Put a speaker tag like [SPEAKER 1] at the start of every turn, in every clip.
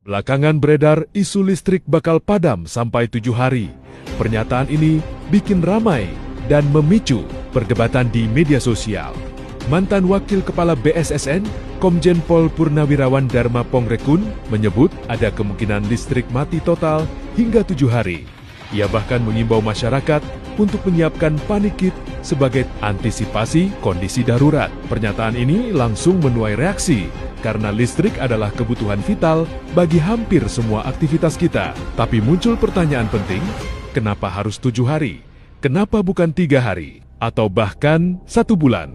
[SPEAKER 1] Belakangan beredar isu listrik bakal padam sampai 7 hari. Pernyataan ini bikin ramai dan memicu perdebatan di media sosial. Mantan Wakil Kepala BSSN, Komjen Pol Purnawirawan Dharma Pongrekun, menyebut ada kemungkinan listrik mati total hingga 7 hari. Ia bahkan mengimbau masyarakat untuk menyiapkan panic kit sebagai antisipasi kondisi darurat. Pernyataan ini langsung menuai reaksi, karena listrik adalah kebutuhan vital bagi hampir semua aktivitas kita. Tapi muncul pertanyaan penting, kenapa harus 7 hari? Kenapa bukan 3 hari? Atau bahkan 1 bulan?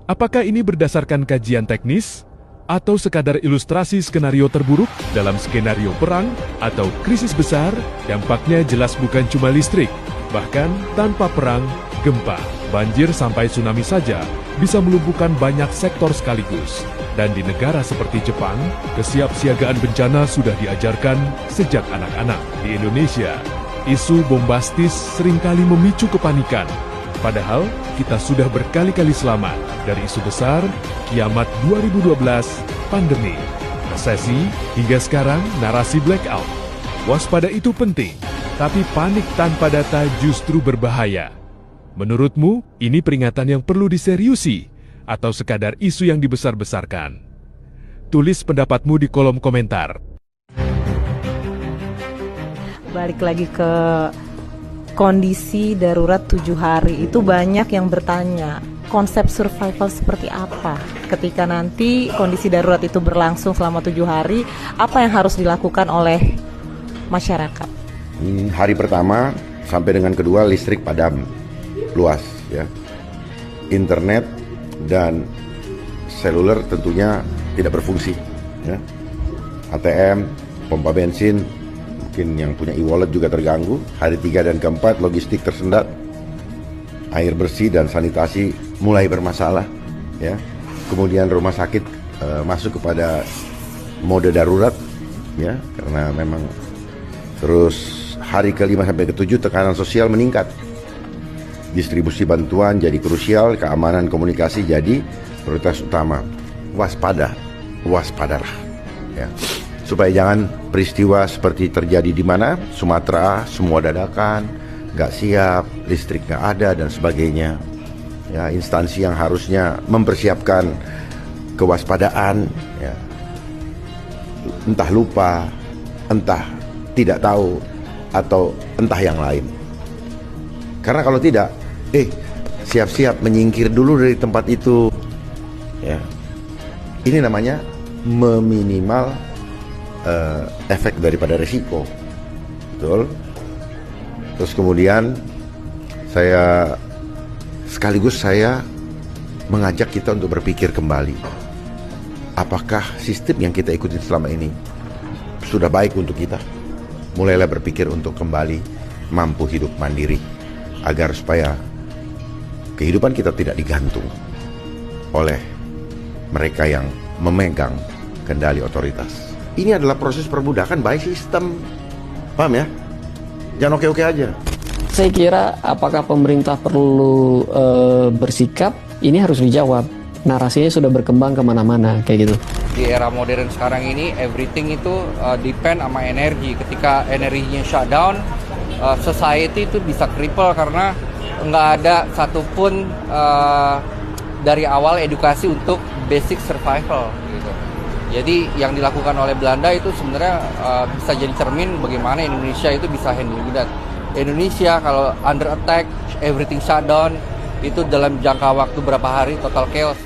[SPEAKER 1] Apakah ini berdasarkan kajian teknis? Atau sekadar ilustrasi skenario terburuk? Dalam skenario perang atau krisis besar, dampaknya jelas bukan cuma listrik. Bahkan tanpa perang, gempa, banjir sampai tsunami saja bisa melumpuhkan banyak sektor sekaligus. Dan di negara seperti Jepang, kesiapsiagaan bencana sudah diajarkan sejak anak-anak. Di Indonesia, isu bombastis seringkali memicu kepanikan. Padahal, kita sudah berkali-kali selamat dari isu besar, kiamat 2012, pandemi, resesi, hingga sekarang narasi blackout. Waspada itu penting, tapi panik tanpa data justru berbahaya. Menurutmu, ini peringatan yang perlu diseriusi atau sekadar isu yang dibesar-besarkan? Tulis pendapatmu di kolom komentar.
[SPEAKER 2] Balik lagi ke kondisi darurat 7 hari, itu banyak yang bertanya, konsep survival seperti apa? Ketika nanti kondisi darurat itu berlangsung selama 7 hari, apa yang harus dilakukan oleh masyarakat?
[SPEAKER 3] Hari pertama sampai dengan kedua listrik padam luas, ya. Internet dan seluler tentunya tidak berfungsi, ya. ATM, pompa bensin, mungkin yang punya e-wallet juga terganggu. Hari 3 dan keempat logistik tersendat, air bersih dan sanitasi mulai bermasalah, ya. Kemudian rumah sakit masuk kepada mode darurat, ya, karena memang terus hari ke-5 sampai ke-7 tekanan sosial meningkat. Distribusi bantuan jadi krusial, keamanan komunikasi jadi prioritas utama. Waspadalah, ya. Supaya jangan peristiwa seperti terjadi di mana Sumatera, semua dadakan, nggak siap, listrik nggak ada dan sebagainya. Ya, instansi yang harusnya mempersiapkan kewaspadaan, ya, entah lupa, entah tidak tahu, atau entah yang lain. Karena kalau tidak, siap-siap menyingkir dulu dari tempat itu, ya. Ini namanya meminimal efek daripada resiko, betul. Terus kemudian saya mengajak kita untuk berpikir kembali, apakah sistem yang kita ikuti selama ini sudah baik untuk kita? Mulailah berpikir untuk kembali mampu hidup mandiri, agar supaya kehidupan kita tidak digantung oleh mereka yang memegang kendali otoritas. Ini adalah proses perbudakan by sistem. Paham ya? Jangan oke-oke aja.
[SPEAKER 4] Saya kira apakah pemerintah perlu bersikap, ini harus dijawab. Narasinya sudah berkembang kemana-mana, kayak gitu.
[SPEAKER 5] Di era modern sekarang ini, everything itu depend sama energi. Ketika energinya shutdown, society itu bisa cripple karena nggak ada satupun dari awal edukasi untuk basic survival. Gitu. Jadi yang dilakukan oleh Belanda itu sebenarnya bisa jadi cermin bagaimana Indonesia itu bisa handle that. Indonesia kalau under attack, everything shutdown, itu dalam jangka waktu berapa hari total chaos.